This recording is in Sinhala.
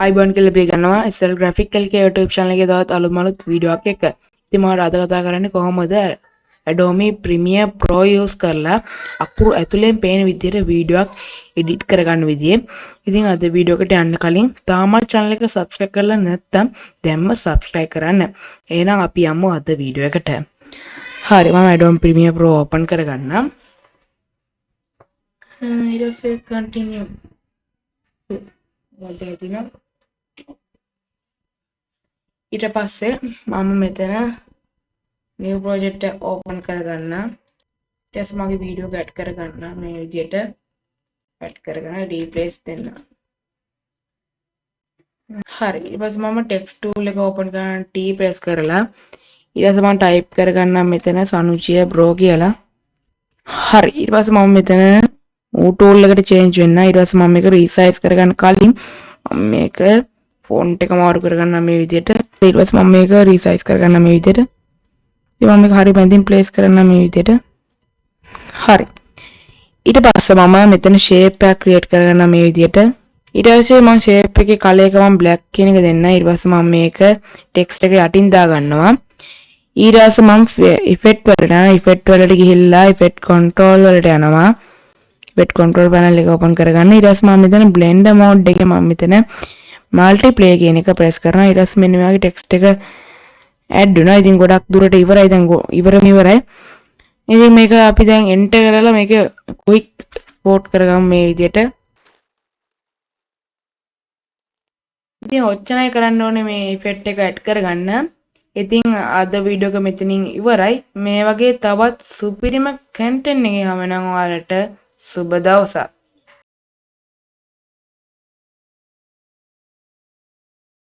අයිබෝන් කියලා අපි ගන්නවා SL graphical के YouTube channel එකේ තවත් අලුත් වීඩියෝ එකක් එක්ක. ඉතින් මම අද කතා කරන්නේ කොහොමද Adobe Premiere Pro use කරලා අකුරු ඇතුලෙන් පේන විදිහට වීඩියෝ එකක් edit කරගන්න විදිය. ඉතින් අද වීඩියෝ එකට යන්න කලින් තාමත් channel එක subscribe කරලා නැත්නම් දැන්ම subscribe කරන්න. එහෙනම් අපි යමු අද වීඩියෝ එකට. හරි මම Adobe Premiere Pro open කරගන්නම්. ඊට පස්සේ continue වලදී ඊට පස්සේ මම මෙතන new project එක open කරගන්න. ඊට පස්සේ මගේ වීඩියෝ එක add කරගන්න මේ විදිහට add කරගෙන replace දෙන්න. හරි ඊට පස්සේ මම text tool එක open කරගෙන T press කරලා ඊට පස්සේ මම type කරගන්න මෙතන සනුජය bro කියලා. හරි ඊට පස්සේ මම මෙතන tool එකට change වෙන්න. ඊට පස්සේ මම මේක resize කරගන්න කලින් මම මේක font එක මාරු කරගන්න මේ විදිහට. ඊට පස්සේ මම මේක resize කරගන්න මේ විදිහට. ඉතින් මම මේක හරි බැඳින් place කරන්න මේ විදිහට. හරි. ඊට පස්සේ මම මෙතන shape එකක් create කරගන්න මේ විදිහට. ඊට පස්සේ මම shape එකේ color එක මම black කියන එක දෙන්න. ඊට පස්සේ මම මේක text එක යටින් දා ගන්නවා. ඊට පස්සේ මම effect වලට යනවා. effect වලට ගිහිල්ලා effect control වලට යනවා. effect control panel එක open කරගන්න. ඊට පස්සේ මම මෙතන blender mode එකේ මම මෙතන multiply කියන එක press කරනවා. ඊට පස්සේ මෙන්න මේ වගේ text එක add වෙනවා. ඉතින් ගොඩක් දුරට ඉවරයි. දැන් ඉවරයි. ඉතින් මේක අපි දැන් enter කරලා මේක quick export කරගමු මේ විදිහට. ඉතින් ඔච්චරයි කරන්න ඕනේ මේ effect එක add කරගන්න. ඉතින් අද වීඩියෝ එක මෙතනින් ඉවරයි. මේ වගේ තවත් සුපිරිම content එකක් හමනම් ඔයාලට සුබ දවසක්.